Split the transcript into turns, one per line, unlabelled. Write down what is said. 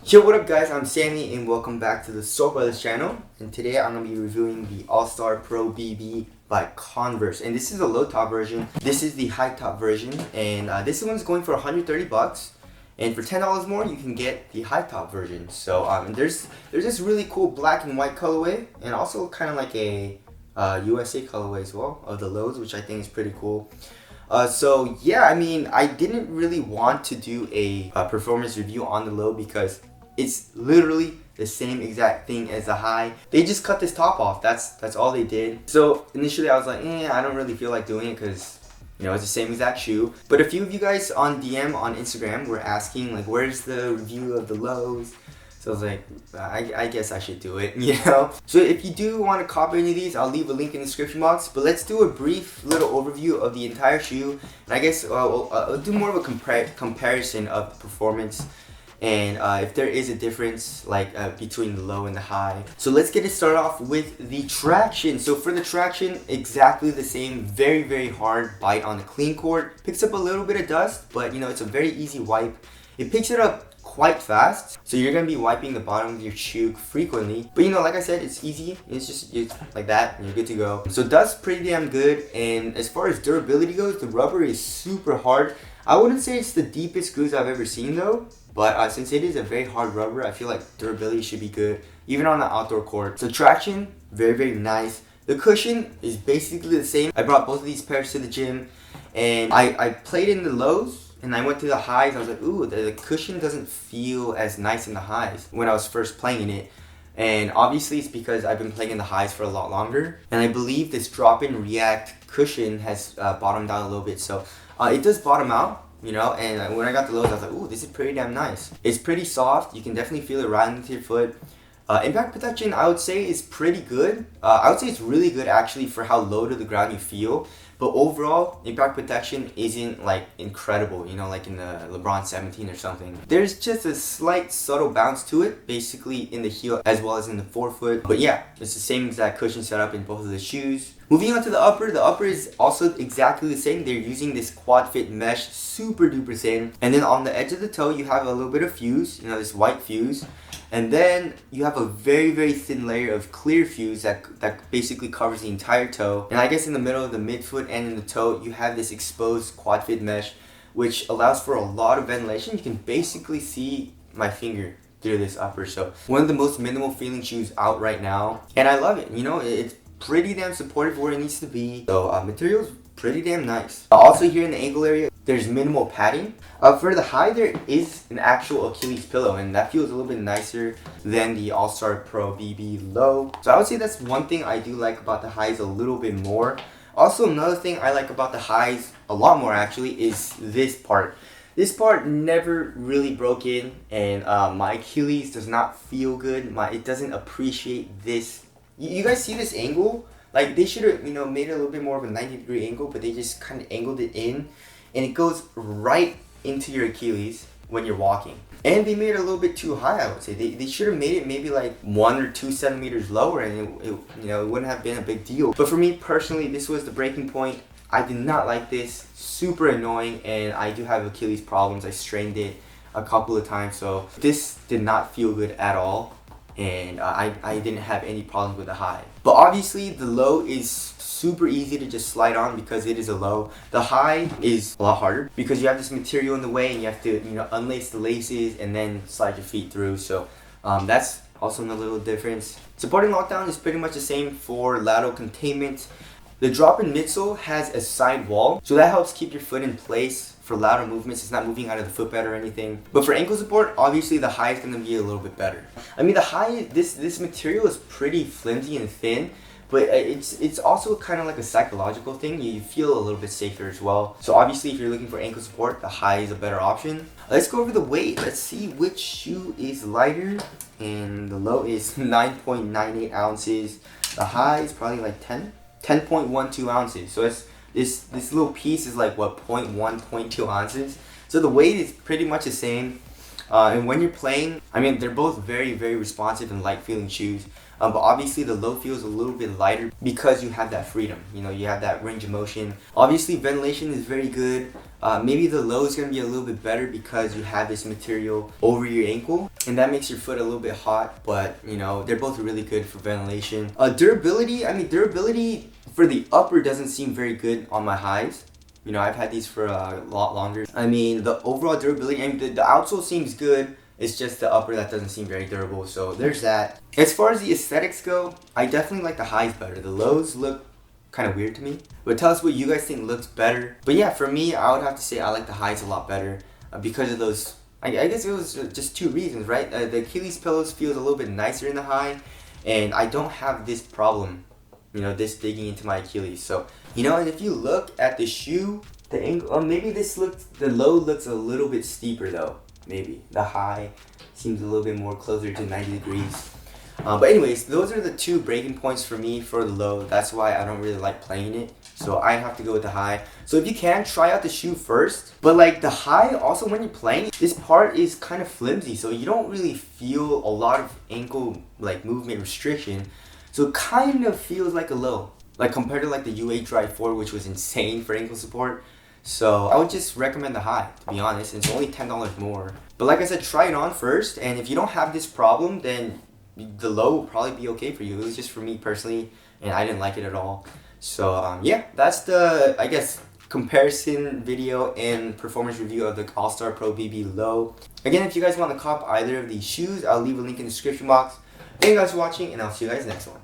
Yo, what up guys, I'm Sammy and welcome back to the Soul Brothers channel. And today I'm going to be reviewing the All-Star Pro BB by Converse. And this is the low top version. This is the high top version. And this one's going for 130 bucks. And for $10 more, you can get the high top version. So there's this really cool black and white colorway. And also kind of like a USA colorway as well of the lows, which I think is pretty cool. So yeah, I mean, I didn't really want to do a performance review on the low because it's literally the same exact thing as the high. They just cut this top off. That's all they did. So initially I was like, I don't really feel like doing it because, you know, it's the same exact shoe. But a few of you guys on DM on Instagram were asking like, where's the review of the lows? So I was like, I guess I should do it, you know? So if you do want to copy any of these, I'll leave a link in the description box. But let's do a brief little overview of the entire shoe. And I guess I'll do more of a comparison of performance and if there is a difference like between the low and the high. So let's get it started off with the traction. So for the traction, exactly the same, very hard bite on the clean cord. Picks up a little bit of dust, but you know, it's a very easy wipe. It picks it up quite fast, so you're gonna be wiping the bottom of your shoe frequently, but you know, like I said, it's easy. It's like that and you're good to go. So that's pretty damn good. And as far as durability goes, the rubber is super hard. I wouldn't say it's the deepest grooves I've ever seen though, but since it is a very hard rubber, I feel like durability should be good even on the outdoor court. So traction, very nice. The cushion is basically the same. I brought both of these pairs to the gym and I played in the lows and I went to the highs. I was like, ooh, the cushion doesn't feel as nice in the highs when I was first playing it. And obviously it's because I've been playing in the highs for a lot longer. And I believe this drop-in react cushion has bottomed out a little bit. So it does bottom out, you know, and when I got the lows, I was like, ooh, this is pretty damn nice. It's pretty soft. You can definitely feel it right into your foot. Impact protection, I would say, is pretty good. I would say it's really good actually for how low to the ground you feel. But overall, impact protection isn't like incredible, you know, like in the LeBron 17 or something. There's just a slight subtle bounce to it, basically in the heel as well as in the forefoot. But yeah, it's the same exact cushion setup in both of the shoes. Moving on to the upper is also exactly the same. They're using this quad fit mesh, super duper thin. And then on the edge of the toe, you have a little bit of fuse, you know, this white fuse. And then you have a very thin layer of clear fuse that basically covers the entire toe. And I guess in the middle of the midfoot and in the toe, you have this exposed quad fit mesh, which allows for a lot of ventilation. You can basically see my finger through this upper. So one of the most minimal feeling shoes out right now. And I love it. You know, it's pretty damn supportive where it needs to be. So material's pretty damn nice. Also here in the ankle area, there's minimal padding. For the high, there is an actual Achilles pillow, and that feels a little bit nicer than the All-Star Pro BB low. So I would say that's one thing I do like about the highs a little bit more. Also, another thing I like about the highs a lot more actually is this part. This part never really broke in, and my Achilles does not feel good. It doesn't appreciate this. You guys see this angle? Like they should have, you know, made it a little bit more of a 90-degree angle, but they just kind of angled it in, and it goes right into your Achilles when you're walking. And they made it a little bit too high, I would say. They should have made it maybe like 1 or 2 centimeters lower, and it you know, it wouldn't have been a big deal. But for me personally, this was the breaking point. I did not like this. Super annoying, and I do have Achilles problems. I strained it a couple of times, so this did not feel good at all. And I didn't have any problems with the high. But obviously the low is super easy to just slide on because it is a low. The high is a lot harder because you have this material in the way and you have to, you know, unlace the laces and then slide your feet through. So that's also another little difference. Supporting lockdown is pretty much the same for lateral containment. The drop-in midsole has a side wall, so that helps keep your foot in place for lateral movements. It's not moving out of the footbed or anything. But for ankle support, obviously the high is going to be a little bit better. I mean, the high, this material is pretty flimsy and thin, but it's also kind of like a psychological thing. You feel a little bit safer as well. So obviously if you're looking for ankle support, the high is a better option. Let's go over the weight. Let's see which shoe is lighter. And the low is 9.98 ounces. The high is probably like 10.12 ounces. So it's this little piece is like what, 0.2 ounces. So the weight is pretty much the same. And when you're playing, I mean, they're both very responsive and light feeling shoes. But obviously the low feels a little bit lighter because you have that freedom. You know, you have that range of motion. Obviously ventilation is very good. Maybe the low is going to be a little bit better because you have this material over your ankle, and that makes your foot a little bit hot, but you know, they're both really good for ventilation. Durability, I mean, durability for the upper doesn't seem very good on my highs. You know, I've had these for a lot longer. I mean, the overall durability, and the outsole seems good. It's just the upper that doesn't seem very durable, so there's that. As far as the aesthetics go, I definitely like the highs better. The lows look kind of weird to me. But tell us what you guys think looks better. But yeah, for me, I would have to say I like the highs a lot better because of those. I guess it was just two reasons, right? The Achilles pillows feels a little bit nicer in the high, and I don't have this problem, you know, this digging into my Achilles. So, you know, and if you look at the shoe, the angle, maybe the low looks a little bit steeper though. Maybe the high seems a little bit more closer to 90 degrees. But anyways, those are the two breaking points for me for the low. That's why I don't really like playing it. So I have to go with the high. So if you can, try out the shoe first. But like the high, also when you're playing, this part is kind of flimsy. So you don't really feel a lot of ankle like movement restriction. So it kind of feels like a low. Like compared to like the UA Drive 4, which was insane for ankle support. So I would just recommend the high, to be honest. It's only $10 more. But like I said, try it on first. And if you don't have this problem, then the low will probably be okay for you. It was just for me personally, and I didn't like it at all. So yeah, that's the, I guess, comparison video and performance review of the All-Star Pro BB Low. Again, if you guys want to cop either of these shoes, I'll leave a link in the description box. Thank you guys for watching, and I'll see you guys next one.